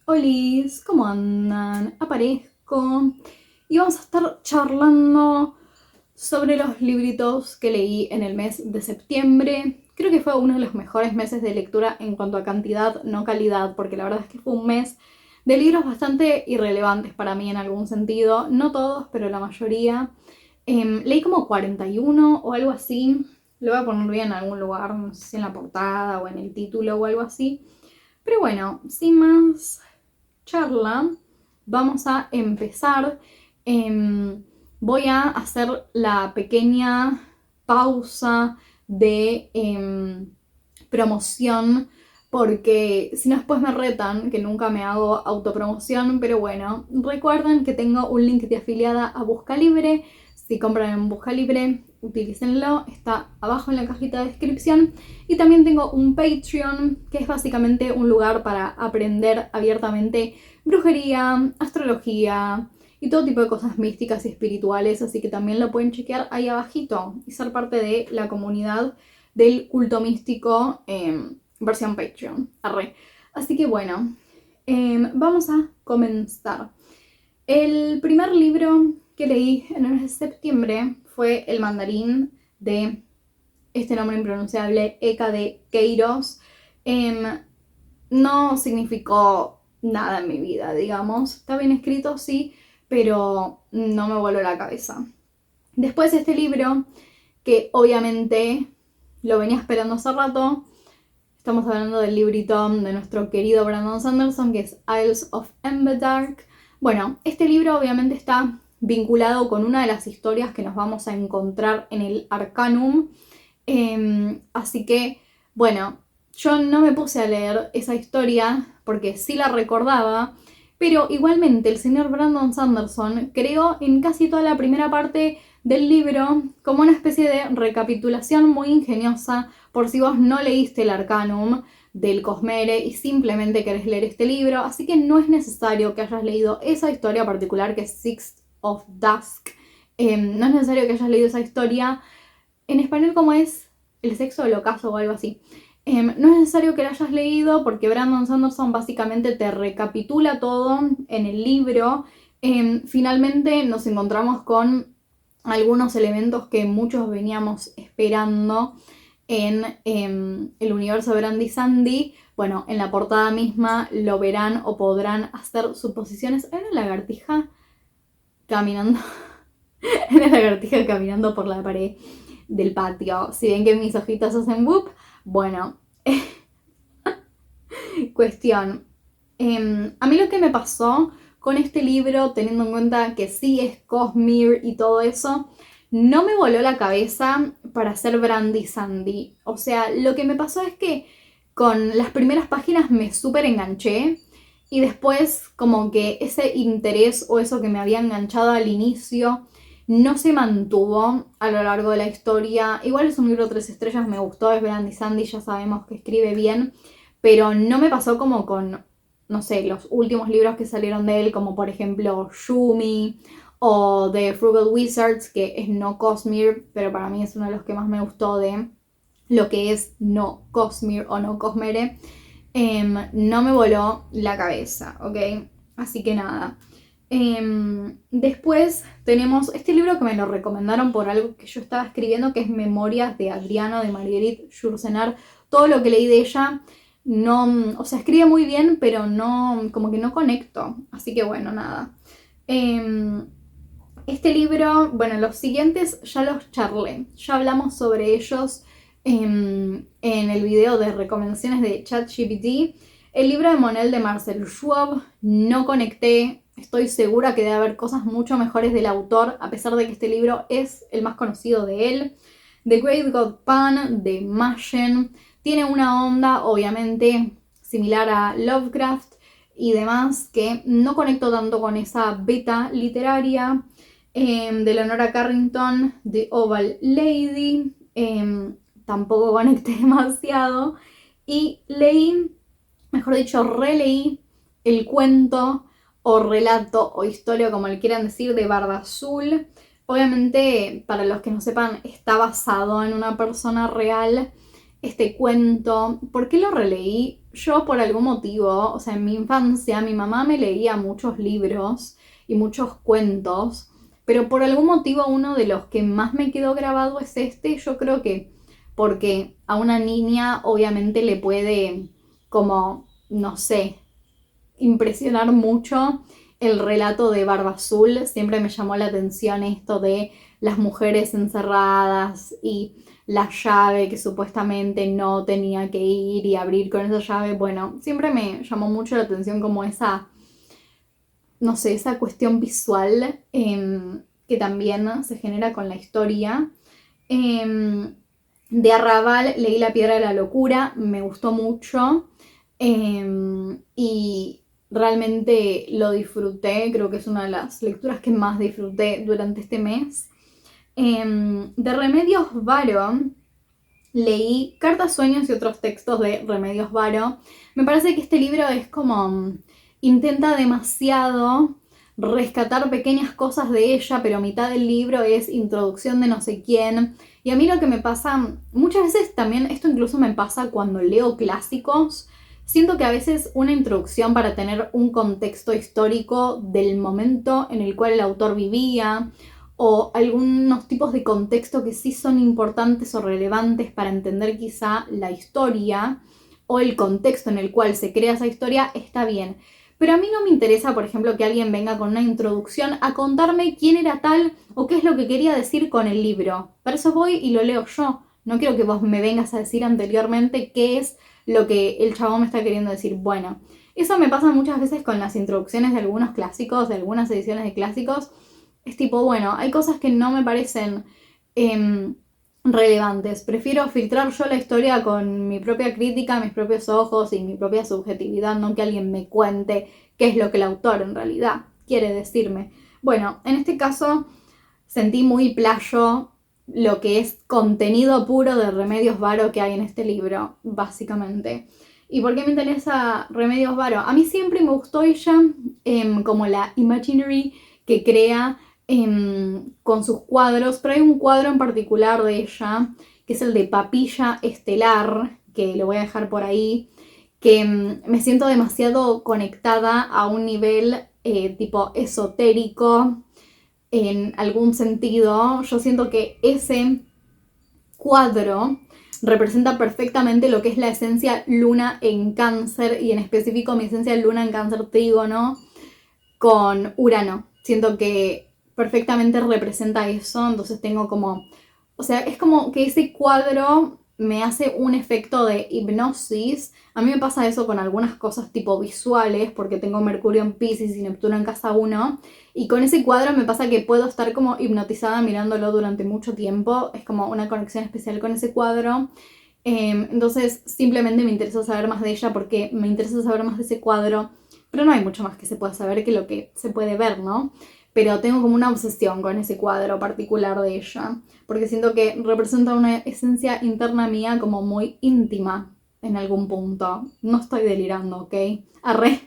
Olis, ¿cómo andan? Aparezco y vamos a estar charlando sobre los libritos que leí en el mes de septiembre. Creo que fue uno de los mejores meses de lectura en cuanto a cantidad, no calidad, porque la verdad es que fue un mes de libros bastante irrelevantes para mí en algún sentido. No todos, pero la mayoría. Leí como 41 o algo así. Lo voy a poner bien en algún lugar, no sé si en la portada o en el título o algo así. Pero bueno, sin más charla, vamos a empezar. Voy a hacer la pequeña pausa de promoción porque si no después me retan que nunca me hago autopromoción, pero bueno, recuerden que tengo un link de afiliada a Busca Libre. Si compran en Busca Libre, utilícenlo, está abajo en la cajita de descripción. Y también tengo un Patreon, que es básicamente un lugar para aprender abiertamente brujería, astrología y todo tipo de cosas místicas y espirituales, así que también lo pueden chequear ahí abajito y ser parte de la comunidad del culto místico versión Patreon. Arre. Así que bueno, vamos a comenzar. El primer libro que leí en el mes de septiembre fue El mandarín de este nombre impronunciable, Eka de Queiroz. No significó nada en mi vida, digamos. Está bien escrito, sí, pero no me voló la cabeza. Después este libro, que obviamente lo venía esperando hace rato, estamos hablando del librito de nuestro querido Brandon Sanderson, que es Isles of Emberdark. Bueno, este libro obviamente está vinculado con una de las historias que nos vamos a encontrar en el Arcanum. Así que, bueno, yo no me puse a leer esa historia porque sí la recordaba, pero igualmente el señor Brandon Sanderson creó en casi toda la primera parte del libro como una especie de recapitulación muy ingeniosa por si vos no leíste el Arcanum del Cosmere y simplemente querés leer este libro, así que no es necesario que hayas leído esa historia particular que es Sixth of Dusk. No es necesario que hayas leído esa historia en español como es El sexo del ocaso o algo así. No es necesario que lo hayas leído porque Brandon Sanderson básicamente te recapitula todo en el libro. Finalmente nos encontramos con algunos elementos que muchos veníamos esperando en el universo de Brandy Sandy. Bueno, en la portada misma lo verán o podrán hacer suposiciones. Hay una lagartija caminando. Hay una lagartija caminando por la pared del patio. Si ven que mis ojitos hacen whoop, bueno, cuestión. A mí lo que me pasó con este libro, teniendo en cuenta que sí es Cosmere y todo eso, no me voló la cabeza para hacer Brandy Sandy. O sea, lo que me pasó es que con las primeras páginas me súper enganché y después como que ese interés o eso que me había enganchado al inicio no se mantuvo a lo largo de la historia. Igual es un libro 3 estrellas, me gustó, es Brandy Sandy, ya sabemos que escribe bien, pero no me pasó como con, no sé, los últimos libros que salieron de él, como por ejemplo Shumi o The Frugal Wizards, que es no Cosmere, pero para mí es uno de los que más me gustó de lo que es no Cosmere o no Cosmere. No me voló la cabeza, ¿ok? Así que nada. Después tenemos este libro que me lo recomendaron por algo que yo estaba escribiendo, que es Memorias de Adriana de Marguerite Yourcenar. Todo lo que leí de ella, no, o sea, escribe muy bien, pero no, como que no conecto. Así que bueno, nada. Este libro, bueno, los siguientes ya los charlé, ya hablamos sobre ellos en el video de recomendaciones de ChatGPT. El libro de Monel de Marcel Schwab no conecté, estoy segura que debe haber cosas mucho mejores del autor, a pesar de que este libro es el más conocido de él. The Great God Pan de Machen tiene una onda obviamente similar a Lovecraft y demás, que no conecto tanto con esa beta literaria. De Leonora Carrington, The Oval Lady, tampoco conecté demasiado. Y leí, mejor dicho, releí el cuento o relato o historia, como le quieran decir, de Barda Azul. Obviamente, para los que no sepan, está basado en una persona real este cuento. ¿Por qué lo releí? yo por algún motivo, o sea, en mi infancia mi mamá me leía muchos libros y muchos cuentos, pero por algún motivo uno de los que más me quedó grabado es este. Yo creo que porque a una niña obviamente le puede, como, no sé, impresionar mucho el relato de Barba Azul. Siempre me llamó la atención esto de las mujeres encerradas y la llave que supuestamente no tenía que ir y abrir con esa llave. Bueno, siempre me llamó mucho la atención como esa, no sé, esa cuestión visual que también se genera con la historia. De Arrabal leí La Piedra de la Locura, me gustó mucho y realmente lo disfruté, creo que es una de las lecturas que más disfruté durante este mes. De Remedios Varo leí Cartas, Sueños y otros textos de Remedios Varo. Me parece que este libro es como intenta demasiado rescatar pequeñas cosas de ella, pero mitad del libro es introducción de no sé quién. Y a mí lo que me pasa, muchas veces también, esto incluso me pasa cuando leo clásicos, siento que a veces una introducción para tener un contexto histórico del momento en el cual el autor vivía, o algunos tipos de contexto que sí son importantes o relevantes para entender quizá la historia, o el contexto en el cual se crea esa historia, está bien. Pero a mí no me interesa, por ejemplo, que alguien venga con una introducción a contarme quién era tal o qué es lo que quería decir con el libro. Para eso voy y lo leo yo. No quiero que vos me vengas a decir anteriormente qué es lo que el chabón me está queriendo decir. Bueno, eso me pasa muchas veces con las introducciones de algunos clásicos, de algunas ediciones de clásicos. Es tipo, bueno, hay cosas que no me parecen relevantes. Prefiero filtrar yo la historia con mi propia crítica, mis propios ojos y mi propia subjetividad, no que alguien me cuente qué es lo que el autor en realidad quiere decirme. Bueno, en este caso sentí muy playo lo que es contenido puro de Remedios Varo que hay en este libro, básicamente. ¿Y por qué me interesa Remedios Varo? A mí siempre me gustó ella como la imaginary que crea con sus cuadros, pero hay un cuadro en particular de ella, que es el de Papilla Estelar, que lo voy a dejar por ahí, que me siento demasiado conectada a un nivel tipo esotérico, en algún sentido. Yo siento que ese cuadro representa perfectamente lo que es la esencia luna en Cáncer, y en específico mi esencia luna en Cáncer trígono con Urano. Siento que perfectamente representa eso, entonces tengo como, o sea, es como que ese cuadro me hace un efecto de hipnosis. A mí me pasa eso con algunas cosas tipo visuales, porque tengo Mercurio en Piscis y Neptuno en casa 1, y con ese cuadro me pasa que puedo estar como hipnotizada mirándolo durante mucho tiempo. Es como una conexión especial con ese cuadro. Entonces simplemente me interesa saber más de ella porque me interesa saber más de ese cuadro, pero no hay mucho más que se pueda saber que lo que se puede ver, ¿no? Pero tengo como una obsesión con ese cuadro particular de ella, porque siento que representa una esencia interna mía como muy íntima en algún punto. No estoy delirando, ¿ok? Arre.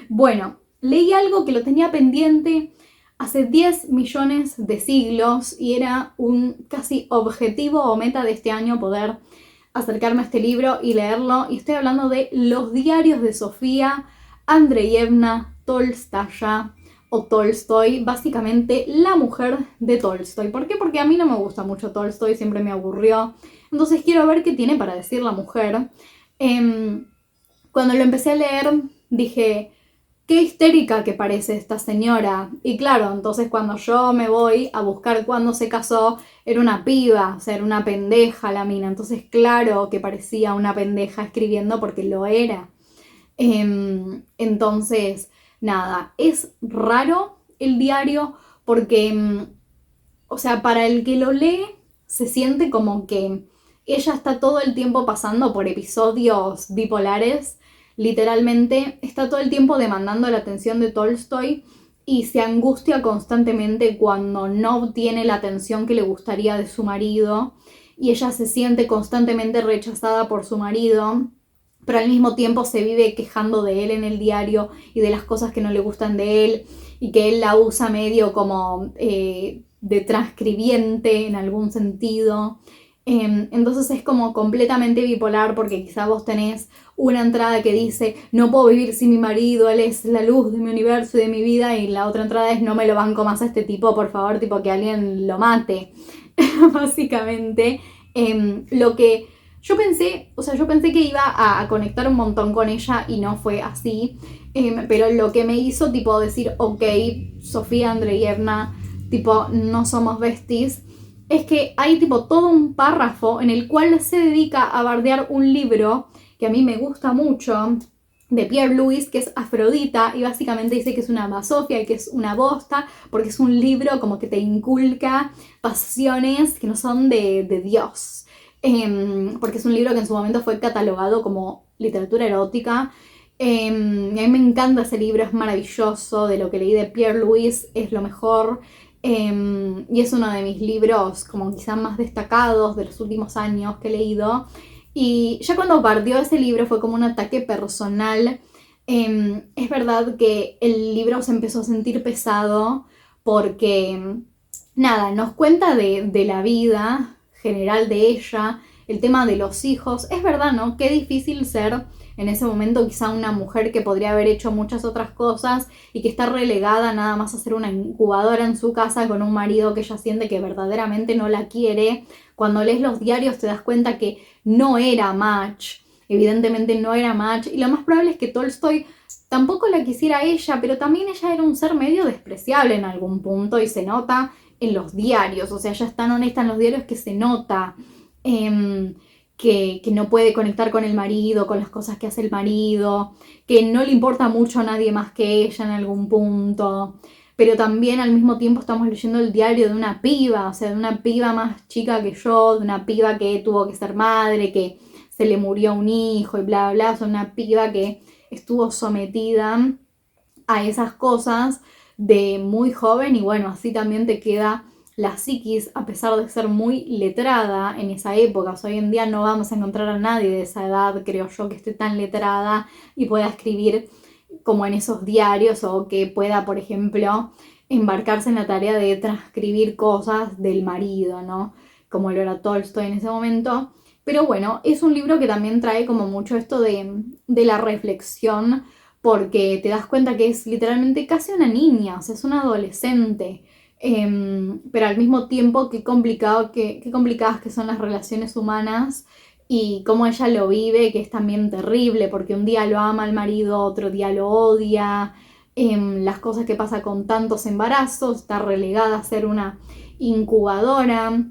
Bueno, leí algo que lo tenía pendiente hace 10 millones de siglos y era un casi objetivo o meta de este año poder acercarme a este libro y leerlo. Y estoy hablando de Los diarios de Sofía Andreyevna Tolstaya, o Tolstoy, básicamente la mujer de Tolstoy. ¿Por qué? Porque a mí no me gusta mucho Tolstoy, siempre me aburrió. Entonces quiero ver qué tiene para decir la mujer. Cuando lo empecé a leer dije, qué histérica que parece esta señora. Y claro, entonces cuando yo me voy a buscar cuándo se casó, era una piba, o sea, era una pendeja la mina. Entonces claro que parecía una pendeja escribiendo porque lo era. Entonces, nada, es raro el diario porque, o sea, para el que lo lee, se siente como que ella está todo el tiempo pasando por episodios bipolares. Literalmente está todo el tiempo demandando la atención de Tolstoy y se angustia constantemente cuando no obtiene la atención que le gustaría de su marido, y ella se siente constantemente rechazada por su marido, pero al mismo tiempo se vive quejando de él en el diario y de las cosas que no le gustan de él, y que él la usa medio como de transcribiente en algún sentido. Entonces es como completamente bipolar porque quizá vos tenés una entrada que dice no puedo vivir sin mi marido, él es la luz de mi universo y de mi vida, y la otra entrada es no me lo banco más a este tipo, por favor, tipo que alguien lo mate. Básicamente, lo que yo pensé, o sea, yo pensé que iba a conectar un montón con ella y no fue así, pero lo que me hizo tipo decir, ok, Sofía Andreyevna, tipo, no somos besties, es que hay tipo todo un párrafo en el cual se dedica a bardear un libro que a mí me gusta mucho, de Pierre Louis, que es Afrodita, y básicamente dice que es una basofia y que es una bosta, porque es un libro como que te inculca pasiones que no son de Dios. Porque es un libro que en su momento fue catalogado como literatura erótica. Y a mí me encanta ese libro, es maravilloso, de lo que leí de Pierre Louis es lo mejor. Y es uno de mis libros como quizás más destacados de los últimos años que he leído. Y ya cuando partió ese libro fue como un ataque personal. Es verdad que el libro se empezó a sentir pesado porque, nada, nos cuenta de la vida general de ella, el tema de los hijos. Es verdad, ¿no? Qué difícil ser en ese momento quizá una mujer que podría haber hecho muchas otras cosas y que está relegada nada más a ser una incubadora en su casa con un marido que ella siente que verdaderamente no la quiere. Cuando lees los diarios te das cuenta que no era match, evidentemente no era match, y lo más probable es que Tolstoy tampoco la quisiera a ella, pero también ella era un ser medio despreciable en algún punto y se nota en los diarios, o sea, ella es tan honesta en los diarios que se nota. Que no puede conectar con el marido, con las cosas que hace el marido, que no le importa mucho a nadie más que ella en algún punto, pero también al mismo tiempo estamos leyendo el diario de una piba, o sea, de una piba más chica que yo, de una piba que tuvo que ser madre, que se le murió un hijo y bla, bla, o sea, una piba que estuvo sometida a esas cosas de muy joven y bueno, así también te queda la psiquis, a pesar de ser muy letrada en esa época. O sea, hoy en día no vamos a encontrar a nadie de esa edad, creo yo, que esté tan letrada y pueda escribir como en esos diarios o que pueda, por ejemplo, embarcarse en la tarea de transcribir cosas del marido, ¿no? Como lo era Tolstoy en ese momento. Pero bueno, es un libro que también trae como mucho esto de la reflexión, porque te das cuenta que es literalmente casi una niña, o sea, es una adolescente. Pero al mismo tiempo, qué complicado, qué complicadas que son las relaciones humanas y cómo ella lo vive, que es también terrible, porque un día lo ama al marido, otro día lo odia, las cosas que pasa con tantos embarazos, está relegada a ser una incubadora.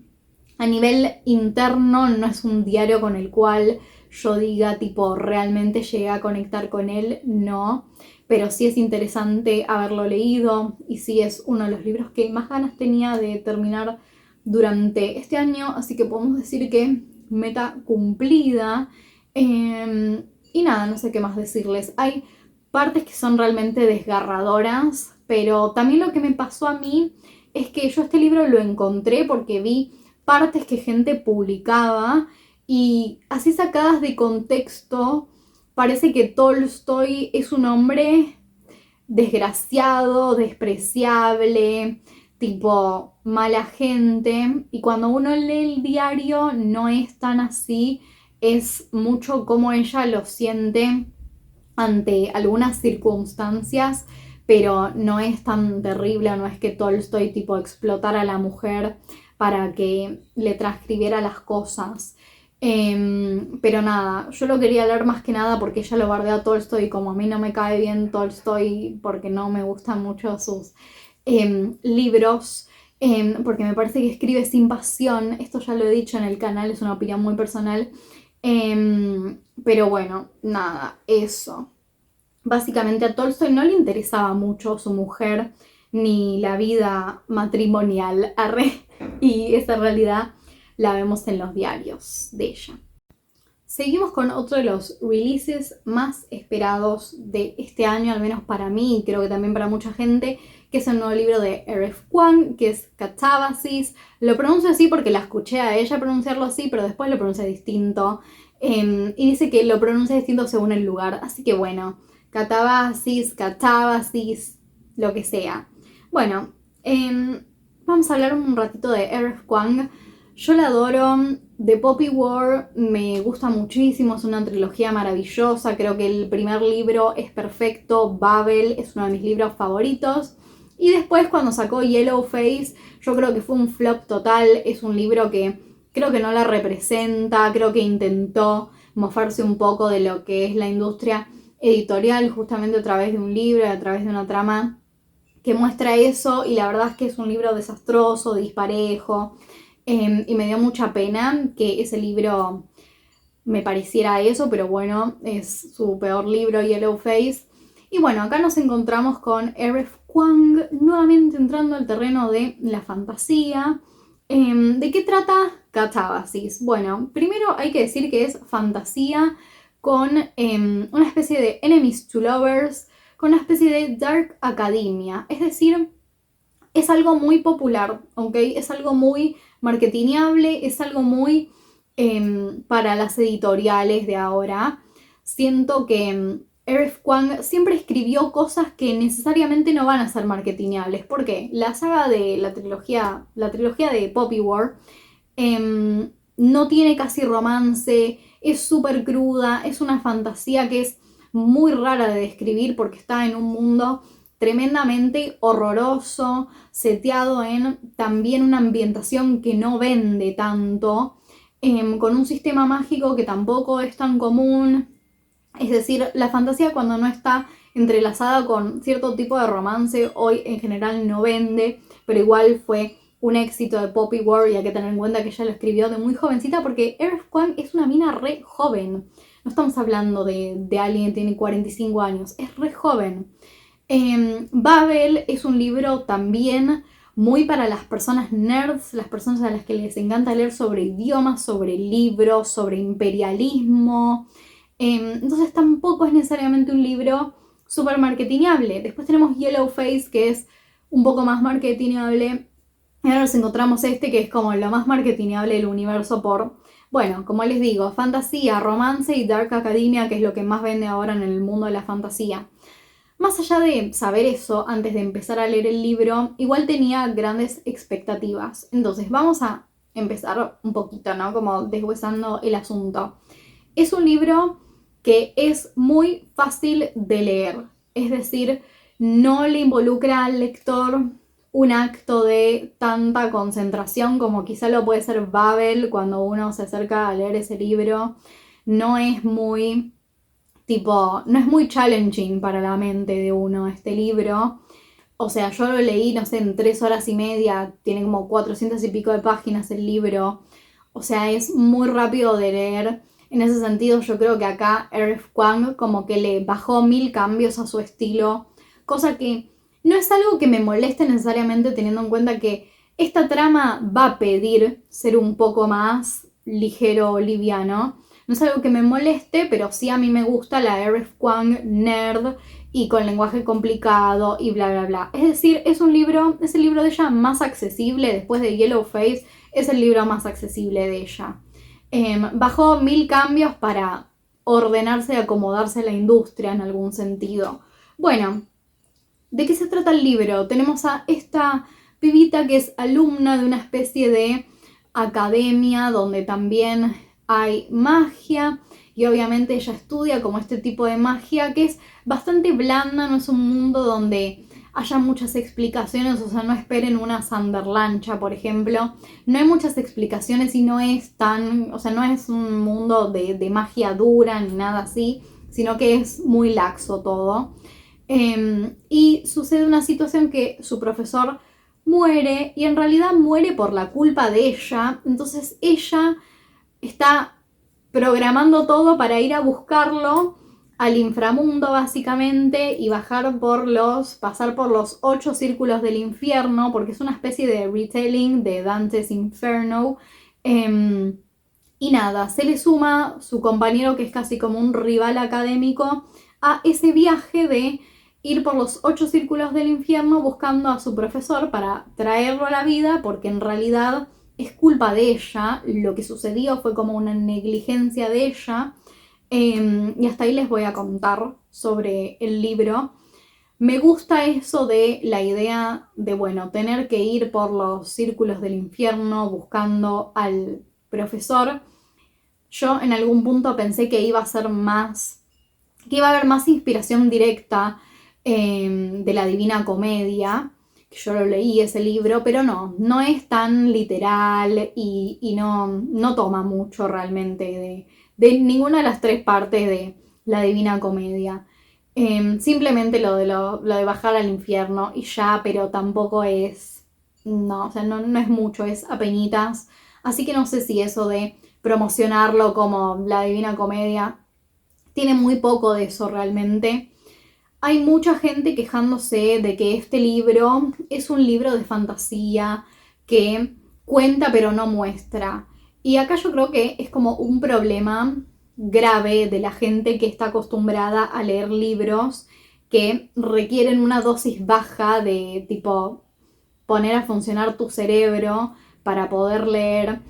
A nivel interno no es un diario con el cual yo diga tipo realmente llegué a conectar con él, no, pero sí es interesante haberlo leído y sí es uno de los libros que más ganas tenía de terminar durante este año, así que podemos decir que meta cumplida. Y nada, no sé qué más decirles. Hay partes que son realmente desgarradoras, pero también lo que me pasó a mí es que yo este libro lo encontré porque vi partes que gente publicaba y así sacadas de contexto parece que Tolstoy es un hombre desgraciado, despreciable, tipo mala gente, y cuando uno lee el diario no es tan así, es mucho como ella lo siente ante algunas circunstancias, pero no es tan terrible, no es que Tolstoy tipo explotara a la mujer para que le transcribiera las cosas. Pero nada, yo lo quería leer más que nada porque ella lo bardea a Tolstoy y como a mí no me cae bien Tolstoy porque no me gustan mucho sus libros, porque me parece que escribe sin pasión, esto ya lo he dicho en el canal, es una opinión muy personal, pero bueno, nada, eso. Básicamente a Tolstoy no le interesaba mucho su mujer ni la vida matrimonial, arre, y esa realidad la vemos en los diarios de ella. Seguimos con otro de los releases más esperados de este año, al menos para mí y creo que también para mucha gente, que es el nuevo libro de R.F. Kuang, que es Catábasis. Lo pronuncio así porque la escuché a ella pronunciarlo así, pero después lo pronuncia distinto. Y dice que lo pronuncia distinto según el lugar, así que bueno, Catábasis, lo que sea. Bueno, vamos a hablar un ratito de R.F. Kuang. Yo la adoro, The Poppy War me gusta muchísimo, es una trilogía maravillosa, creo que el primer libro es perfecto, Babel es uno de mis libros favoritos. Y después cuando sacó Yellowface, yo creo que fue un flop total, es un libro que creo que no la representa, creo que intentó mofarse un poco de lo que es la industria editorial justamente a través de un libro, a través de una trama que muestra eso, y la verdad es que es un libro desastroso, disparejo, y me dio mucha pena que ese libro me pareciera eso, pero bueno, es su peor libro, Yellowface. Y bueno, acá nos encontramos con R.F. Kuang, nuevamente entrando al terreno de la fantasía. ¿De qué trata Catábasis? Bueno, primero hay que decir que es fantasía con una especie de enemies to lovers, con una especie de dark academia. Es decir, es algo muy popular, ¿ok? Es algo muy marketingable, es algo muy para las editoriales de ahora. Siento que R.F. Kuang siempre escribió cosas que necesariamente no van a ser marketingables. ¿Por qué? La saga de la trilogía de Poppy War no tiene casi romance, es súper cruda, es una fantasía que es muy rara de describir porque está en un mundo tremendamente horroroso, seteado en también una ambientación que no vende tanto, con un sistema mágico que tampoco es tan común. Es decir, la fantasía cuando no está entrelazada con cierto tipo de romance, hoy en general no vende, pero igual fue un éxito de Poppy War y hay que tener en cuenta que ella lo escribió de muy jovencita porque R.F. Kuang es una mina re joven. No estamos hablando de alguien que tiene 45 años, es re joven. Babel es un libro también muy para las personas nerds, las personas a las que les encanta leer sobre idiomas, sobre libros, sobre imperialismo. Entonces tampoco es necesariamente un libro súper marketingable. Después tenemos Yellowface, que es un poco más marketingable. Y ahora nos encontramos este, que es como lo más marketingable del universo por, bueno, como les digo, fantasía, romance y dark academia, que es lo que más vende ahora en el mundo de la fantasía. Más allá de saber eso, antes de empezar a leer el libro, igual tenía grandes expectativas. Entonces vamos a empezar un poquito, ¿no? Como deshuesando el asunto. Es un libro que es muy fácil de leer, es decir, no le involucra al lector un acto de tanta concentración como quizá lo puede ser Babel cuando uno se acerca a leer ese libro. No es muy no es muy challenging para la mente de uno este libro. O sea, yo lo leí, no sé, en 3 horas y media, tiene como 400 y pico de páginas el libro. O sea, es muy rápido de leer. En ese sentido, yo creo que acá R.F. Kuang como que le bajó 1000 cambios a su estilo, cosa que no es algo que me moleste necesariamente teniendo en cuenta que esta trama va a pedir ser un poco más ligero o liviano. No es algo que me moleste, pero sí a mí me gusta la R.F. Kuang nerd y con lenguaje complicado y bla bla bla. Es decir, es el libro de ella más accesible después de Yellowface, es el libro más accesible de ella. Bajó 1000 cambios para ordenarse y acomodarse a la industria en algún sentido. Bueno, ¿de qué se trata el libro? Tenemos a esta pibita que es alumna de una especie de academia donde también hay magia y obviamente ella estudia como este tipo de magia que es bastante blanda, no es un mundo donde haya muchas explicaciones, o sea, no esperen una Sanderlancha, por ejemplo. No hay muchas explicaciones y no es tan, o sea, no es un mundo de magia dura ni nada así, sino que es muy laxo todo. Y sucede una situación que su profesor muere y en realidad muere por la culpa de ella, entonces ella está programando todo para ir a buscarlo al inframundo básicamente y pasar por los 8 círculos del infierno, porque es una especie de retelling de Dante's Inferno. Y nada, se le suma su compañero que es casi como un rival académico a ese viaje de ir por los 8 círculos del infierno buscando a su profesor para traerlo a la vida, porque en realidad es culpa de ella, lo que sucedió fue como una negligencia de ella. Y hasta ahí les voy a contar sobre el libro. Me gusta eso de la idea de, bueno, tener que ir por los círculos del infierno buscando al profesor. Yo en algún punto pensé que iba a ser que iba a haber más inspiración directa de la Divina Comedia, que yo lo leí ese libro, pero no es tan literal y no toma mucho realmente de ninguna de las tres partes de la Divina Comedia. Simplemente lo de bajar al infierno y ya, pero tampoco es, no, o sea, no es mucho, es apenitas. Así que no sé si eso de promocionarlo como la Divina Comedia tiene muy poco de eso realmente. Hay mucha gente quejándose de que este libro es un libro de fantasía que cuenta pero no muestra. Y acá yo creo que es como un problema grave de la gente que está acostumbrada a leer libros que requieren una dosis baja de tipo poner a funcionar tu cerebro para poder leer.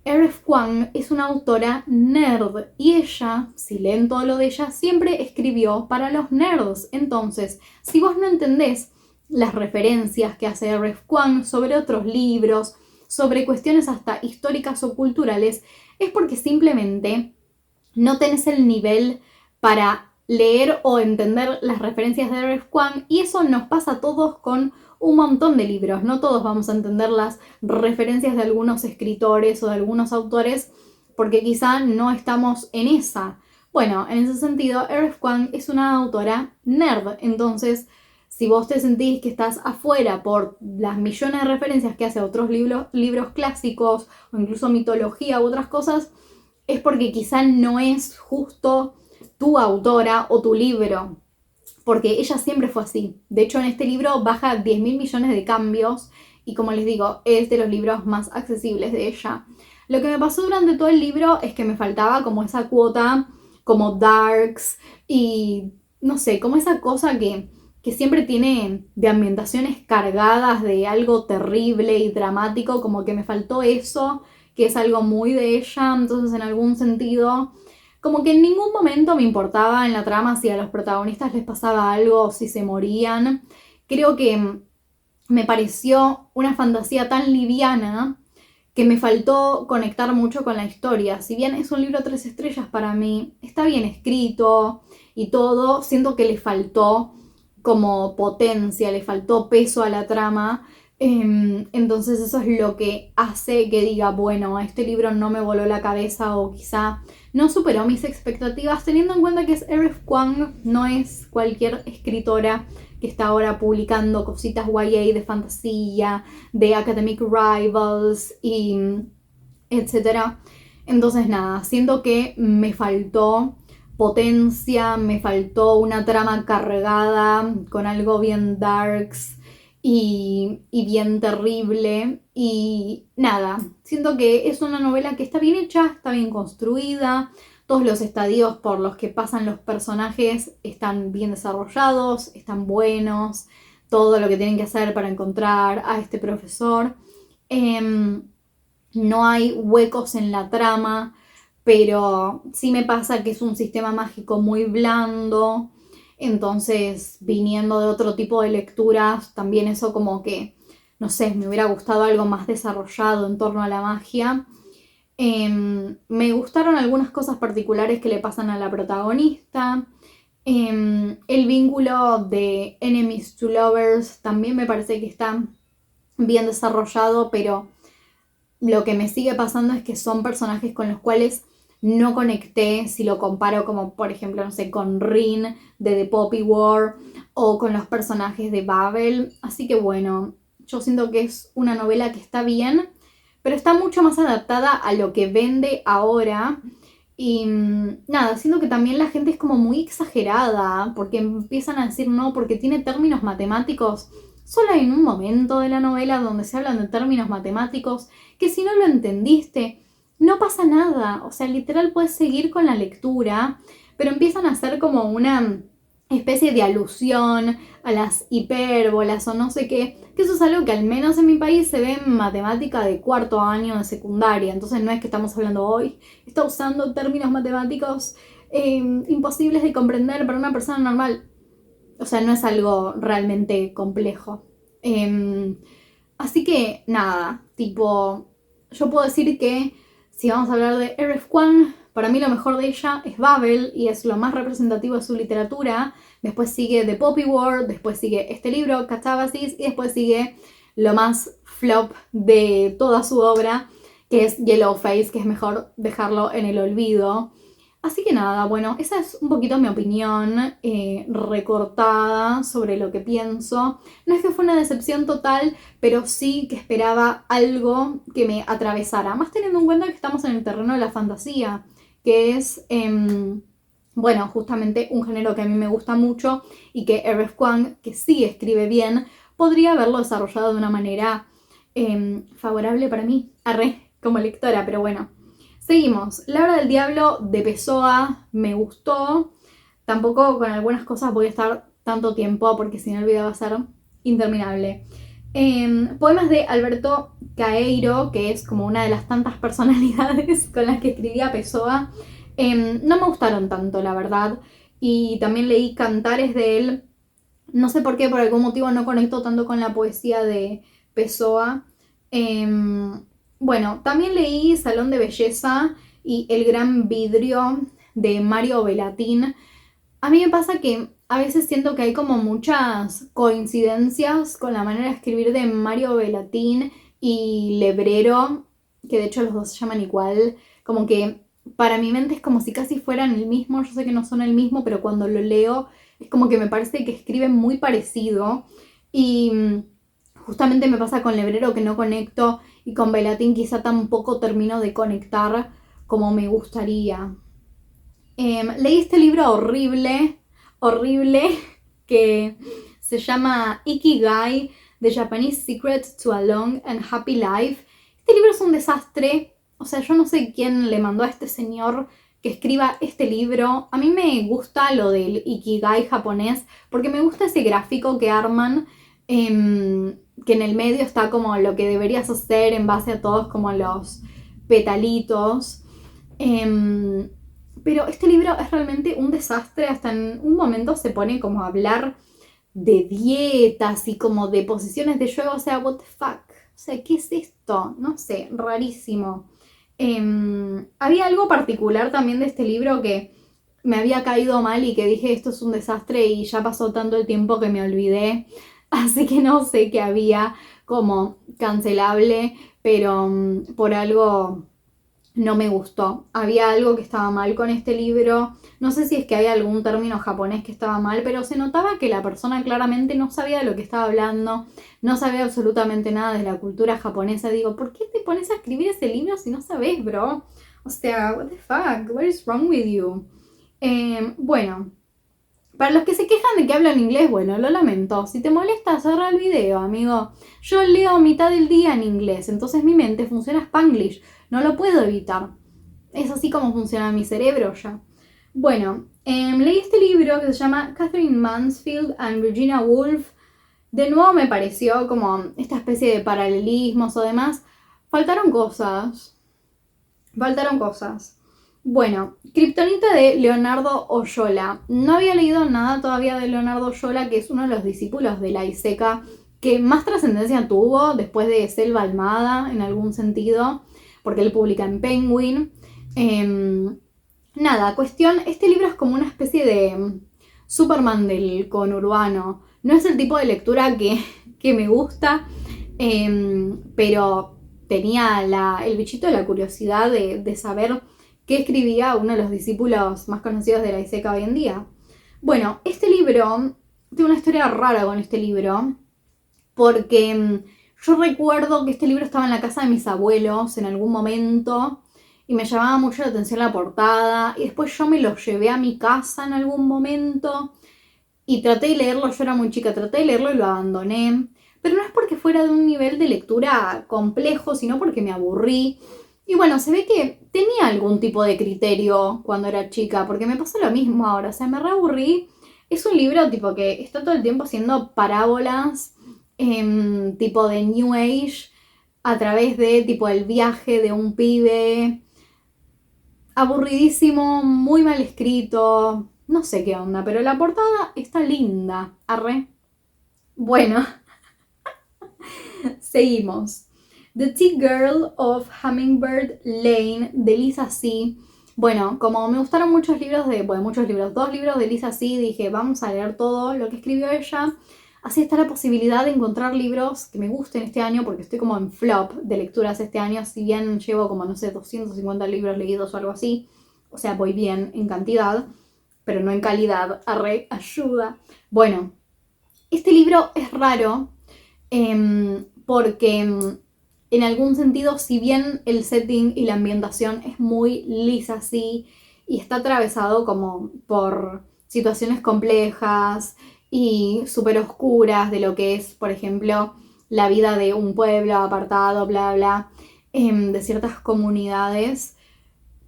R.F. Kuang es una autora nerd y ella, si leen todo lo de ella, siempre escribió para los nerds. Entonces, si vos no entendés las referencias que hace R.F. Kuang sobre otros libros, sobre cuestiones hasta históricas o culturales, es porque simplemente no tenés el nivel para leer o entender las referencias de R.F. Kuang, y eso nos pasa a todos con un montón de libros. No todos vamos a entender las referencias de algunos escritores o de algunos autores porque quizá no estamos en esa. Bueno, en ese sentido, R.F. Kuang es una autora nerd. Entonces, si vos te sentís que estás afuera por las millones de referencias que hace a otros libros clásicos o incluso mitología u otras cosas, es porque quizá no es justo tu autora o tu libro, porque ella siempre fue así. De hecho, en este libro baja 10.000 millones de cambios y, como les digo, es de los libros más accesibles de ella. Lo que me pasó durante todo el libro es que me faltaba como esa cuota, como darks y no sé, como esa cosa que siempre tiene de ambientaciones cargadas de algo terrible y dramático, como que me faltó eso, que es algo muy de ella. Entonces, en algún sentido, como que en ningún momento me importaba en la trama si a los protagonistas les pasaba algo o si se morían. Creo que me pareció una fantasía tan liviana que me faltó conectar mucho con la historia. Si bien es un libro 3 estrellas para mí, está bien escrito y todo, siento que le faltó como potencia, le faltó peso a la trama. Entonces eso es lo que hace que diga, bueno, este libro no me voló la cabeza o quizá no superó mis expectativas, teniendo en cuenta que R.F. Kuang no es cualquier escritora que está ahora publicando cositas YA de fantasía, de Academic Rivals y etcétera. Entonces nada, siento que me faltó potencia, me faltó una trama cargada con algo bien darks y bien terrible. Y nada, siento que es una novela que está bien hecha, está bien construida. Todos los estadios por los que pasan los personajes están bien desarrollados, están buenos. Todo lo que tienen que hacer para encontrar a este profesor. No hay huecos en la trama, pero sí me pasa que es un sistema mágico muy blando. Entonces, viniendo de otro tipo de lecturas, también eso como que, no sé, me hubiera gustado algo más desarrollado en torno a la magia. Me gustaron algunas cosas particulares que le pasan a la protagonista. El vínculo de Enemies to Lovers también me parece que está bien desarrollado, pero lo que me sigue pasando es que son personajes con los cuales no conecté si lo comparo como por ejemplo, no sé, con Rin de The Poppy War o con los personajes de Babel. Así que bueno, yo siento que es una novela que está bien, pero está mucho más adaptada a lo que vende ahora. Y nada, siento que también la gente es como muy exagerada porque empiezan a decir no, porque tiene términos matemáticos. Solo hay un momento de la novela donde se hablan de términos matemáticos que si no lo entendiste, no pasa nada. O sea, literal puedes seguir con la lectura, pero empiezan a hacer como una especie de alusión a las hipérbolas o no sé qué, que eso es algo que al menos en mi país se ve en matemática de cuarto año de secundaria. Entonces no es que estamos hablando hoy, está usando términos matemáticos imposibles de comprender para una persona normal. O sea, no es algo realmente complejo. Así que nada, tipo, yo puedo decir que Si vamos a hablar de R.F. Kuang, para mí lo mejor de ella es Babel y es lo más representativo de su literatura. Después sigue The Poppy War, después sigue este libro, Catabasis, y después sigue lo más flop de toda su obra, que es Yellowface, que es mejor dejarlo en el olvido. Así que nada, bueno, esa es un poquito mi opinión recortada sobre lo que pienso. No es que fue una decepción total, pero sí que esperaba algo que me atravesara. Más teniendo en cuenta que estamos en el terreno de la fantasía, que es, bueno, justamente un género que a mí me gusta mucho y que R.F. Kuang, que sí escribe bien, podría haberlo desarrollado de una manera favorable para mí, como lectora, pero bueno. Seguimos. La Hora del Diablo de Pessoa me gustó. Tampoco con algunas cosas voy a estar tanto tiempo porque si no el video va a ser interminable. Poemas de Alberto Caeiro, que es como una de las tantas personalidades con las que escribía Pessoa. No me gustaron tanto, la verdad. Y también leí Cantares de él. No sé por qué, por algún motivo no conecto tanto con la poesía de Pessoa. Bueno, también leí Salón de Belleza y El Gran Vidrio de Mario Bellatín. A mí me pasa que a veces siento que hay como muchas coincidencias con la manera de escribir de Mario Bellatín y Lebrero, que de hecho los dos se llaman igual, como que para mi mente es como si casi fueran el mismo. Yo sé que no son el mismo, pero cuando lo leo es como que me parece que escriben muy parecido. Y justamente me pasa con Lebrero que no conecto, y con Bellatín quizá tampoco termino de conectar como me gustaría. Leí este libro horrible, que se llama Ikigai, The Japanese Secret to a Long and Happy Life. Este libro es un desastre. O sea, yo no sé quién le mandó a este señor que escriba este libro. A mí me gusta lo del Ikigai japonés porque me gusta ese gráfico que arman, que en el medio está como lo que deberías hacer en base a todos como los petalitos. Pero este libro es realmente un desastre. Hasta en un momento se pone como a hablar de dietas y como de posiciones de yoga. O sea, what the fuck. O sea, ¿qué es esto? No sé, rarísimo. Había algo particular también de este libro que me había caído mal y que dije esto es un desastre y ya pasó tanto el tiempo que me olvidé. Así que no sé qué había como cancelable, pero por algo no me gustó. Había algo que estaba mal con este libro. No sé si es que hay algún término japonés que estaba mal, pero se notaba que la persona claramente no sabía de lo que estaba hablando, no sabía absolutamente nada de la cultura japonesa. Digo, ¿por qué te pones a escribir ese libro si no sabes, bro? O sea, what the fuck, what is wrong with you? Bueno, para los que se quejan de que hablan inglés, bueno, lo lamento. Si te molesta, cerra el video, amigo. Yo leo mitad del día en inglés, entonces mi mente funciona Spanglish. No lo puedo evitar. Es así como funciona mi cerebro ya. Bueno, leí este libro que se llama Catherine Mansfield and Virginia Woolf. De nuevo me pareció como esta especie de paralelismos o demás. Faltaron cosas. Bueno, Kryptonita de Leonardo Oyola. No había leído nada todavía de Leonardo Oyola, que es uno de los discípulos de la Iseca que más trascendencia tuvo después de Selva Almada, en algún sentido, porque él publica en Penguin. Nada, cuestión, este libro es como una especie de Superman del conurbano. No es el tipo de lectura que me gusta, pero tenía el bichito de la curiosidad de saber qué escribía uno de los discípulos más conocidos de la Iseca hoy en día. Bueno, este libro, tengo una historia rara con este libro, porque yo recuerdo que este libro estaba en la casa de mis abuelos en algún momento y me llamaba mucho la atención la portada, y después yo me lo llevé a mi casa en algún momento y traté de leerlo. Yo era muy chica, traté de leerlo y lo abandoné, pero no es porque fuera de un nivel de lectura complejo, sino porque me aburrí. Y bueno, se ve que tenía algún tipo de criterio cuando era chica, porque me pasó lo mismo ahora, o sea, me reaburrí. Es un libro tipo que está todo el tiempo haciendo parábolas, tipo de New Age, a través de tipo el viaje de un pibe. Aburridísimo, muy mal escrito, no sé qué onda, pero la portada está linda. Arre. Bueno, seguimos. The Tea Girl of Hummingbird Lane de Lisa C. Bueno, como me gustaron muchos libros, dos libros de Lisa C, dije, vamos a leer todo lo que escribió ella. Así está la posibilidad de encontrar libros que me gusten este año, porque estoy como en flop de lecturas este año, si bien llevo como, no sé, 250 libros leídos o algo así. O sea, voy bien en cantidad, pero no en calidad. Arre, ayuda. Bueno, este libro es raro porque en algún sentido, si bien el setting y la ambientación es muy lisa así y está atravesado como por situaciones complejas y súper oscuras de lo que es, por ejemplo, la vida de un pueblo apartado, bla, bla, de ciertas comunidades,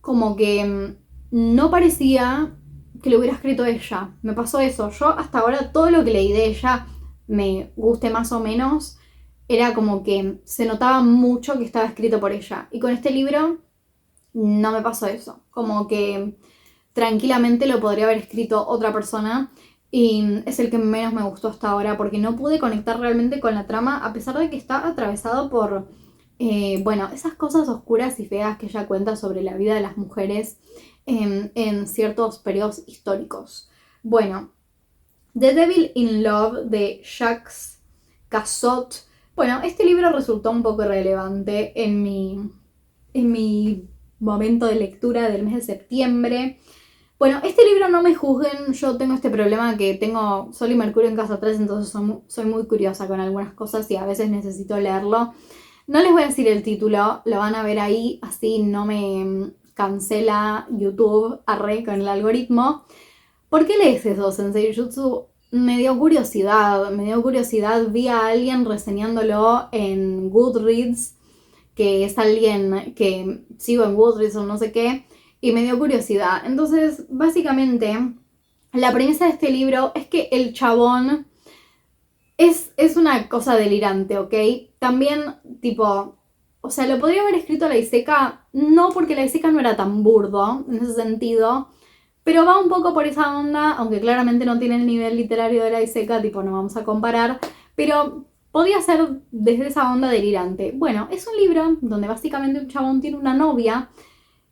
como que no parecía que lo hubiera escrito ella. Me pasó eso. Yo hasta ahora todo lo que leí de ella, me guste más o menos, era como que se notaba mucho que estaba escrito por ella. Y con este libro no me pasó eso. Como que tranquilamente lo podría haber escrito otra persona. Y es el que menos me gustó hasta ahora porque no pude conectar realmente con la trama a pesar de que está atravesado por, bueno, esas cosas oscuras y feas que ella cuenta sobre la vida de las mujeres en ciertos periodos históricos. Bueno, The Devil in Love de Jacques Cassot. Bueno, este libro resultó un poco irrelevante en mi momento de lectura del mes de septiembre. Bueno, este libro no me juzguen, yo tengo este problema que tengo Sol y Mercurio en casa 3, entonces soy muy curiosa con algunas cosas y a veces necesito leerlo. No les voy a decir el título, lo van a ver ahí, así no me cancela YouTube, arre con el algoritmo. ¿Por qué lees eso, Sensei Jutsu? Me dio curiosidad, vi a alguien reseñándolo en Goodreads, que es alguien que sigo en Goodreads o no sé qué, y me dio curiosidad. Entonces, básicamente, la premisa de este libro es que el chabón es una cosa delirante, ¿ok? También, tipo, o sea, lo podría haber escrito la Iseca, no porque la Iseca no era tan burdo, en ese sentido, pero va un poco por esa onda, aunque claramente no tiene el nivel literario de la Iseca, tipo, no vamos a comparar, pero podía ser desde esa onda delirante. Bueno, es un libro donde básicamente un chabón tiene una novia,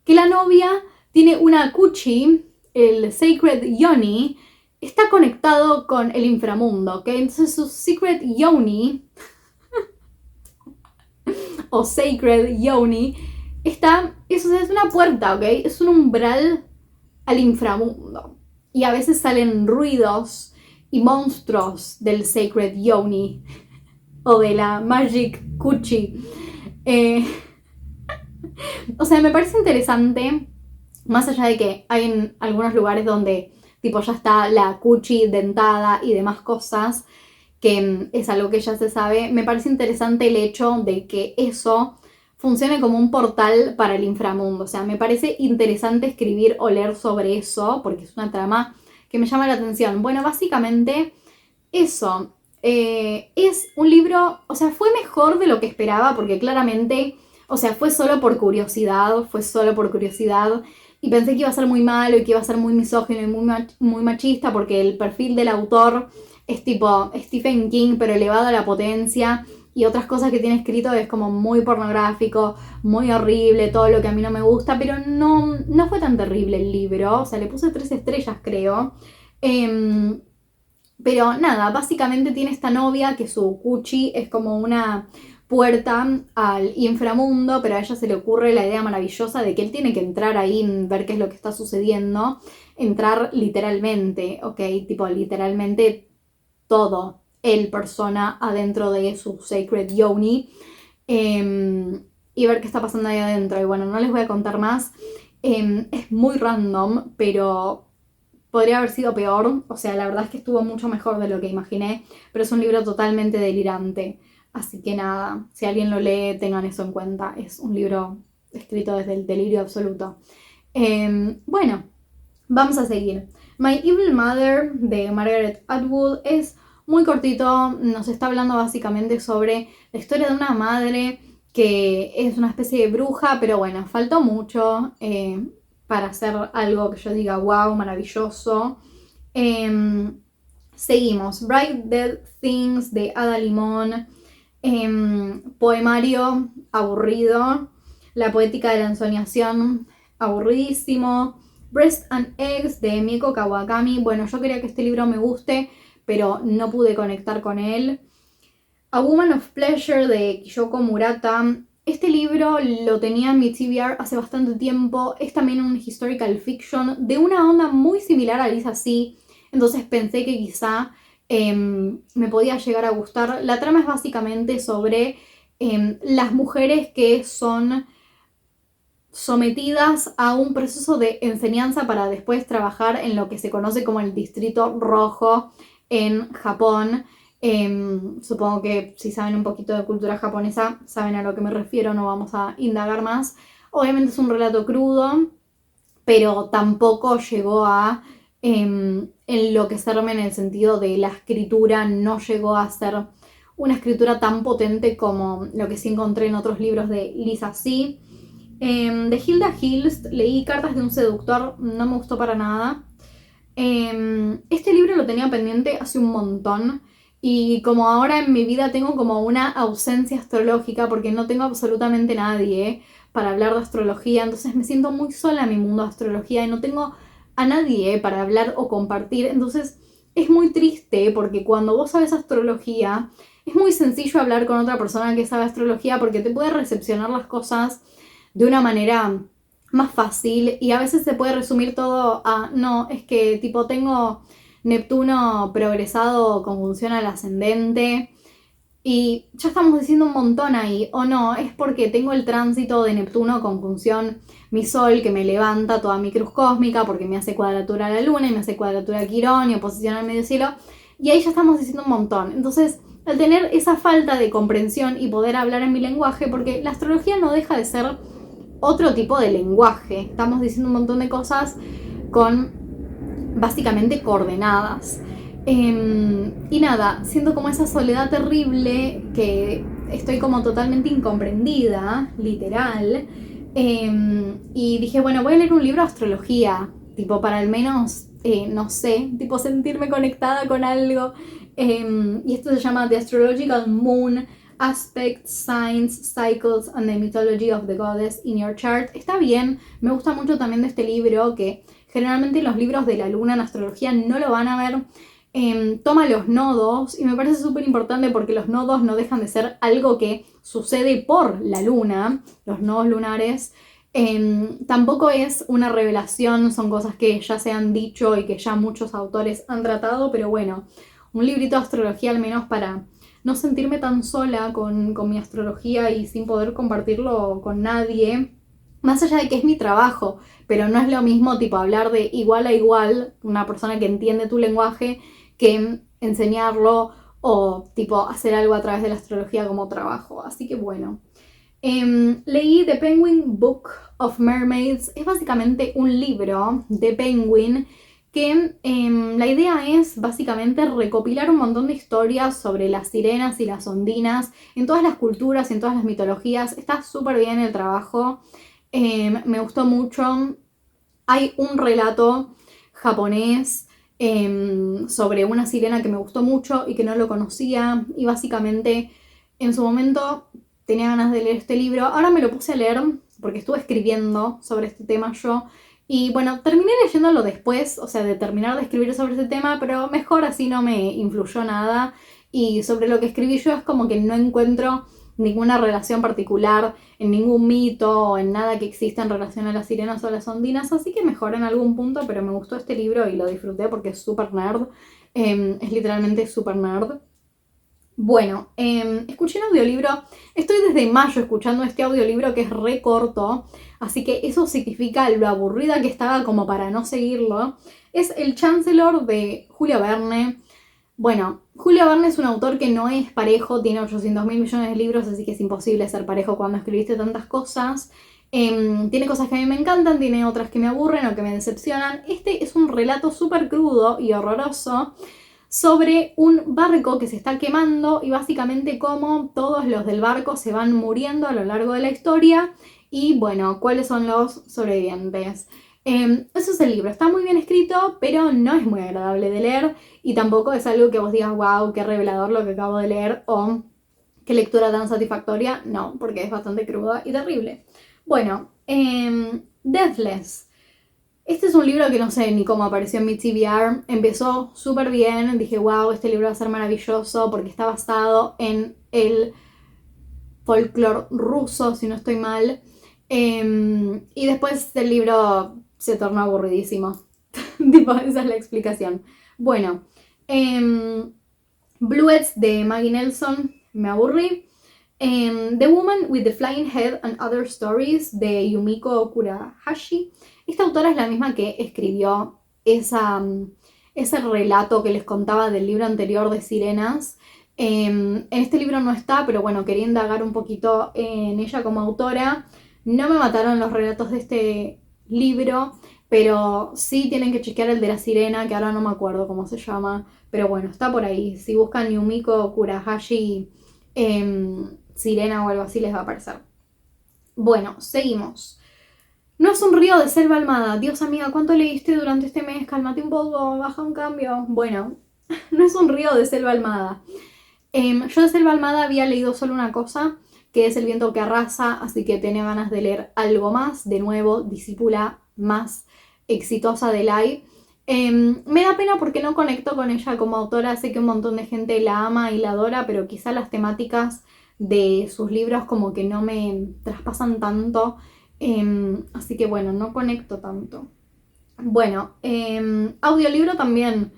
que la novia tiene una Kuchi, el Sacred Yoni, está conectado con el inframundo, ¿ok? Entonces su Secret Yoni, o Sacred Yoni, es una puerta, ¿ok? Es un umbral al inframundo. Y a veces salen ruidos y monstruos del Sacred Yoni o de la Magic Kuchi. O sea, me parece interesante, más allá de que hay en algunos lugares donde tipo ya está la Kuchi dentada y demás cosas, que es algo que ya se sabe, me parece interesante el hecho de que eso funcione como un portal para el inframundo. O sea, me parece interesante escribir o leer sobre eso, porque es una trama que me llama la atención. Bueno, básicamente eso. Es un libro, o sea, fue mejor de lo que esperaba, porque claramente, o sea, fue solo por curiosidad, y pensé que iba a ser muy malo y que iba a ser muy misógino y muy machista, porque el perfil del autor es tipo Stephen King, pero elevado a la potencia, y otras cosas que tiene escrito es como muy pornográfico, muy horrible, todo lo que a mí no me gusta, pero no fue tan terrible el libro, o sea, le puse 3 estrellas creo. Pero nada, básicamente tiene esta novia que su cuchi es como una puerta al inframundo, pero a ella se le ocurre la idea maravillosa de que él tiene que entrar ahí, ver qué es lo que está sucediendo, entrar literalmente, ¿ok? Tipo literalmente todo, él persona adentro de su Sacred Yoni, y ver qué está pasando ahí adentro. Y bueno, no les voy a contar más, es muy random, pero podría haber sido peor, o sea, la verdad es que estuvo mucho mejor de lo que imaginé, pero es un libro totalmente delirante, así que nada, si alguien lo lee, tengan eso en cuenta, es un libro escrito desde el delirio absoluto. Bueno, vamos a seguir. My Evil Mother de Margaret Atwood es muy cortito, nos está hablando básicamente sobre la historia de una madre que es una especie de bruja, pero bueno, faltó mucho para hacer algo que yo diga wow, maravilloso. Seguimos, Bright Dead Things de Ada Limón. Poemario, aburrido. La poética de la ensoñación, aburridísimo. Breast and Eggs de Mieko Kawakami. Bueno, yo quería que este libro me guste, pero no pude conectar con él. A Woman of Pleasure de Kiyoko Murata. Este libro lo tenía en mi TBR hace bastante tiempo. Es también un historical fiction de una onda muy similar a Lisa C. Entonces pensé que quizá me podía llegar a gustar. La trama es básicamente sobre las mujeres que son sometidas a un proceso de enseñanza para después trabajar en lo que se conoce como el Distrito Rojo en Japón. Supongo que si saben un poquito de cultura japonesa saben a lo que me refiero, no vamos a indagar más. Obviamente es un relato crudo, pero tampoco llegó a enloquecerme en el sentido de la escritura, no llegó a ser una escritura tan potente como lo que sí encontré en otros libros de Lisa C. De Hilda Hilst leí Cartas de un seductor, no me gustó para nada. Este libro lo tenía pendiente hace un montón y como ahora en mi vida tengo como una ausencia astrológica porque no tengo absolutamente nadie para hablar de astrología, entonces me siento muy sola en mi mundo de astrología y no tengo a nadie para hablar o compartir, entonces es muy triste porque cuando vos sabes astrología es muy sencillo hablar con otra persona que sabe astrología porque te puede recepcionar las cosas de una manera más fácil y a veces se puede resumir todo a, no, es que tipo tengo Neptuno progresado conjunción al ascendente y ya estamos diciendo un montón ahí, o no, es porque tengo el tránsito de Neptuno conjunción mi Sol que me levanta toda mi cruz cósmica porque me hace cuadratura a la Luna y me hace cuadratura a Quirón y oposición al medio cielo y ahí ya estamos diciendo un montón. Entonces, al tener esa falta de comprensión y poder hablar en mi lenguaje, porque la astrología no deja de ser otro tipo de lenguaje. Estamos diciendo un montón de cosas con básicamente coordenadas. Y nada, siento como esa soledad terrible que estoy como totalmente incomprendida, literal. Y dije, bueno, voy a leer un libro de astrología, tipo para al menos, no sé, tipo sentirme conectada con algo. Y esto se llama The Astrological Moon, Aspects, Signs, Cycles and the Mythology of the Goddess in Your Chart. Está bien, me gusta mucho también de este libro, que generalmente los libros de la luna en astrología no lo van a ver. Toma los nodos y me parece súper importante porque los nodos no dejan de ser algo que sucede por la luna, los nodos lunares. Tampoco es una revelación, son cosas que ya se han dicho y que ya muchos autores han tratado, pero bueno, un librito de astrología al menos para no sentirme tan sola con mi astrología y sin poder compartirlo con nadie, más allá de que es mi trabajo, pero no es lo mismo tipo hablar de igual a igual, una persona que entiende tu lenguaje, que enseñarlo o tipo hacer algo a través de la astrología como trabajo. Así que bueno. Leí The Penguin Book of Mermaids, es básicamente un libro de Penguin que la idea es básicamente recopilar un montón de historias sobre las sirenas y las ondinas en todas las culturas, en todas las mitologías. Está súper bien el trabajo, me gustó mucho. Hay un relato japonés sobre una sirena que me gustó mucho y que no lo conocía y básicamente en su momento tenía ganas de leer este libro. Ahora me lo puse a leer porque estuve escribiendo sobre este tema yo. Y bueno, terminé leyéndolo después, o sea, de terminar de escribir sobre ese tema, pero mejor así no me influyó nada. Y sobre lo que escribí yo es como que no encuentro ninguna relación particular en ningún mito o en nada que exista en relación a las sirenas o a las ondinas, así que mejor en algún punto, pero me gustó este libro y lo disfruté porque es súper nerd, es literalmente súper nerd. Bueno, escuché un audiolibro, estoy desde mayo escuchando este audiolibro que es re corto, así que eso significa lo aburrida que estaba como para no seguirlo. Es El Chancellor de Julio Verne. Bueno, Julio Verne es un autor que no es parejo, tiene 800.000 millones de libros, así que es imposible ser parejo cuando escribiste tantas cosas. Tiene cosas que a mí me encantan, tiene otras que me aburren o que me decepcionan. Este es un relato súper crudo y horroroso sobre un barco que se está quemando y básicamente cómo todos los del barco se van muriendo a lo largo de la historia y bueno, cuáles son los sobrevivientes. Eso es el libro, está muy bien escrito, pero no es muy agradable de leer y tampoco es algo que vos digas, wow, qué revelador lo que acabo de leer o ¿Qué lectura tan satisfactoria? No, porque es bastante cruda y terrible. Bueno, Deathless. Este es un libro que no sé ni cómo apareció en mi TBR. Empezó súper bien. Dije, wow, este libro va a ser maravilloso porque está basado en el folclore ruso, si no estoy mal. Y después el libro se tornó aburridísimo. Tipo, esa es la explicación. Bueno, Bluets de Maggie Nelson, me aburrí. The Woman with the Flying Head and Other Stories de Yumiko Kurahashi. Esta autora es la misma que escribió ese relato que les contaba del libro anterior de Sirenas. En este libro no está, pero bueno, quería indagar un poquito en ella como autora. No me mataron los relatos de este libro, pero sí tienen que chequear el de la sirena, que ahora no me acuerdo cómo se llama, pero bueno, está por ahí. Si buscan Yumiko Kurahashi sirena o algo así, les va a aparecer. Bueno, seguimos. No es un río de selva almada. Dios, amiga, ¿cuánto leíste durante este mes? Cálmate un poco, baja un cambio. Bueno, no es un río de selva almada. Yo de selva almada había leído solo una cosa, que es El viento que arrasa, así que tenía ganas de leer algo más. De nuevo, discípula más exitosa de Lai. Me da pena porque no conecto con ella como autora. Sé que un montón de gente la ama y la adora, pero quizá las temáticas de sus libros como que no me traspasan tanto. Así que bueno, no conecto tanto. Bueno, audiolibro también.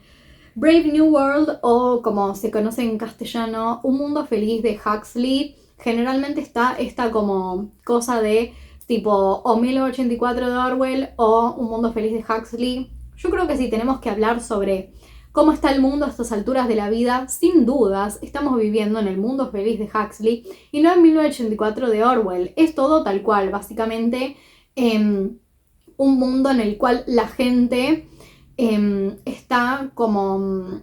Brave New World, o como se conoce en castellano, Un Mundo Feliz de Huxley. Generalmente está esta como cosa de tipo o 1984 de Orwell o Un Mundo Feliz de Huxley. Yo creo que si tenemos que hablar sobre cómo está el mundo a estas alturas de la vida, sin dudas estamos viviendo en el mundo feliz de Huxley y no en 1984 de Orwell. Es todo tal cual, básicamente un mundo en el cual la gente está como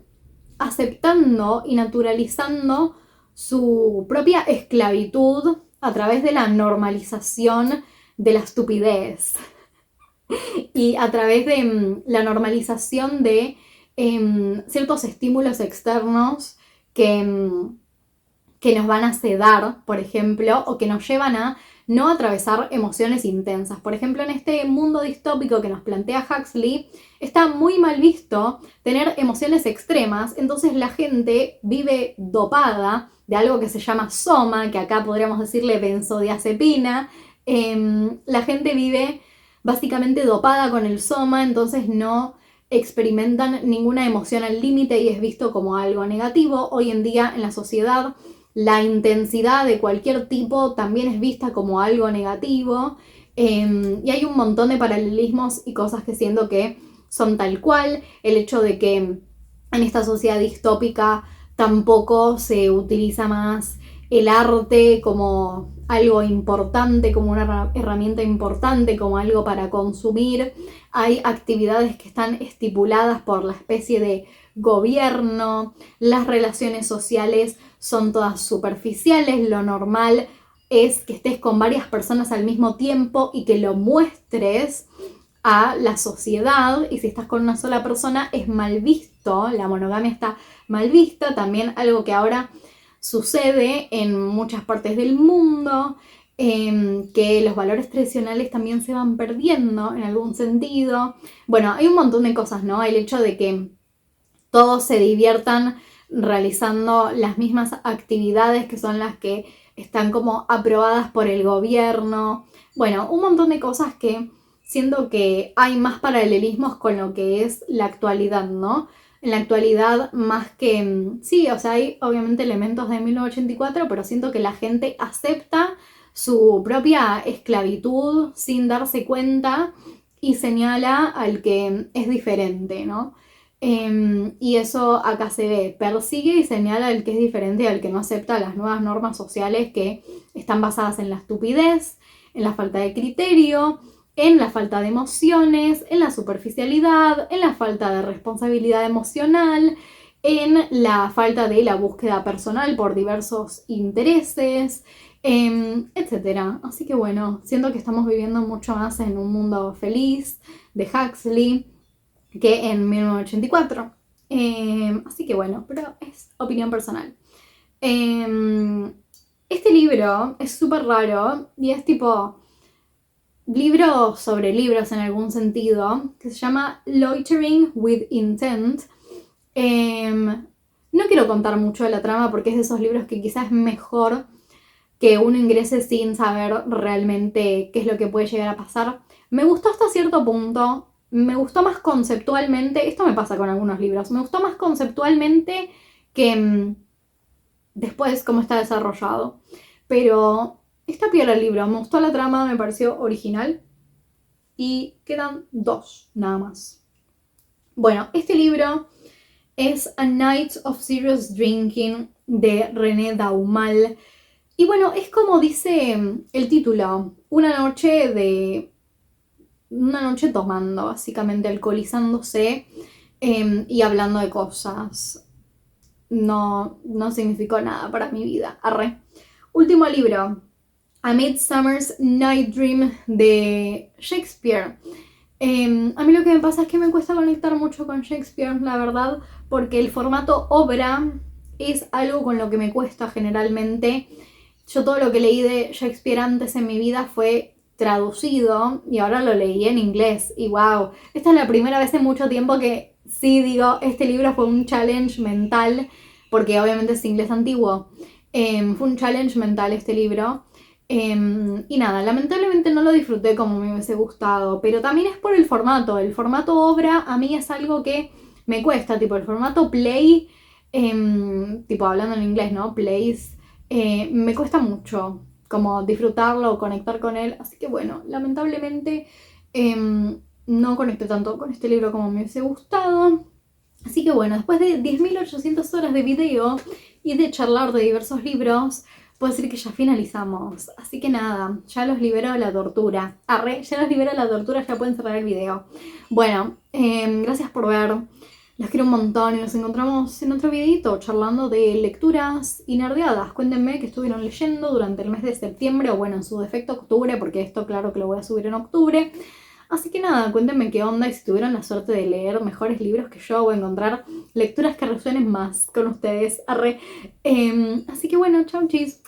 aceptando y naturalizando su propia esclavitud a través de la normalización de la estupidez y a través de la normalización de ciertos estímulos externos que nos van a sedar, por ejemplo, o que nos llevan a no atravesar emociones intensas. Por ejemplo, en este mundo distópico que nos plantea Huxley, está muy mal visto tener emociones extremas, entonces la gente vive dopada de algo que se llama soma, que acá podríamos decirle benzodiazepina. La gente vive básicamente dopada con el soma, entonces no experimentan ninguna emoción al límite y es visto como algo negativo. Hoy en día en la sociedad la intensidad de cualquier tipo también es vista como algo negativo y hay un montón de paralelismos y cosas que siento que son tal cual. El hecho de que en esta sociedad distópica tampoco se utiliza más el arte como algo importante, como una herramienta importante, como algo para consumir. Hay actividades que están estipuladas por la especie de gobierno, las relaciones sociales son todas superficiales, lo normal es que estés con varias personas al mismo tiempo y que lo muestres a la sociedad, y si estás con una sola persona es mal visto, la monogamia está mal vista, también algo que ahora sucede en muchas partes del mundo, que los valores tradicionales también se van perdiendo en algún sentido. Bueno, hay un montón de cosas, ¿no? El hecho de que todos se diviertan realizando las mismas actividades que son las que están como aprobadas por el gobierno. Bueno, un montón de cosas que siento que hay más paralelismos con lo que es la actualidad, ¿no? En la actualidad más que... Sí, o sea, hay obviamente elementos de 1984, pero siento que la gente acepta su propia esclavitud sin darse cuenta y señala al que es diferente, ¿no? Y eso acá se ve, persigue y señala al que es diferente, al que no acepta las nuevas normas sociales que están basadas en la estupidez, en la falta de criterio, en la falta de emociones, en la superficialidad, en la falta de responsabilidad emocional, en la falta de la búsqueda personal por diversos intereses, etc. Así que bueno, siento que estamos viviendo mucho más en un mundo feliz de Huxley que en 1984. Así que bueno, pero es opinión personal. Este libro es súper raro y es tipo libro sobre libros en algún sentido, que se llama Loitering with Intent. No quiero contar mucho de la trama porque es de esos libros que quizás es mejor que uno ingrese sin saber realmente qué es lo que puede llegar a pasar. Me gustó hasta cierto punto, me gustó más conceptualmente, esto me pasa con algunos libros, me gustó más conceptualmente que después cómo está desarrollado. Pero está piola el libro, me gustó la trama, me pareció original. Y quedan 2 nada más. Bueno, este libro es A Night of Serious Drinking de René Daumal. Y bueno, es como dice el título, una noche tomando, básicamente alcoholizándose y hablando de cosas. No, no significó nada para mi vida. Arre. Último libro, A Midsummer's Night Dream de Shakespeare. A mí lo que me pasa es que me cuesta conectar mucho con Shakespeare, la verdad, porque el formato obra es algo con lo que me cuesta generalmente. Yo todo lo que leí de Shakespeare antes en mi vida fue traducido y ahora lo leí en inglés. Y wow, esta es la primera vez en mucho tiempo que sí digo, este libro fue un challenge mental, porque obviamente es inglés antiguo. Fue un challenge mental este libro. Y nada, lamentablemente no lo disfruté como me hubiese gustado, pero también es por el formato. El formato obra a mí es algo que me cuesta, tipo el formato play, tipo hablando en inglés, ¿no? Plays, me cuesta mucho como disfrutarlo o conectar con él. Así que bueno, lamentablemente no conecté tanto con este libro como me hubiese gustado. Así que bueno, después de 10.800 horas de video y de charlar de diversos libros, puedo decir que ya finalizamos. Así que nada, ya los libero de la tortura. Arre, ya los libero de la tortura, ya pueden cerrar el video. Bueno, gracias por ver. Los quiero un montón y nos encontramos en otro videito charlando de lecturas y nerdeadas. Cuéntenme qué estuvieron leyendo durante el mes de septiembre o bueno, en su defecto octubre, porque esto claro que lo voy a subir en octubre. Así que nada, cuéntenme qué onda y si tuvieron la suerte de leer mejores libros que yo o encontrar lecturas que resuenen más con ustedes. Arre. Así que bueno, chau chis.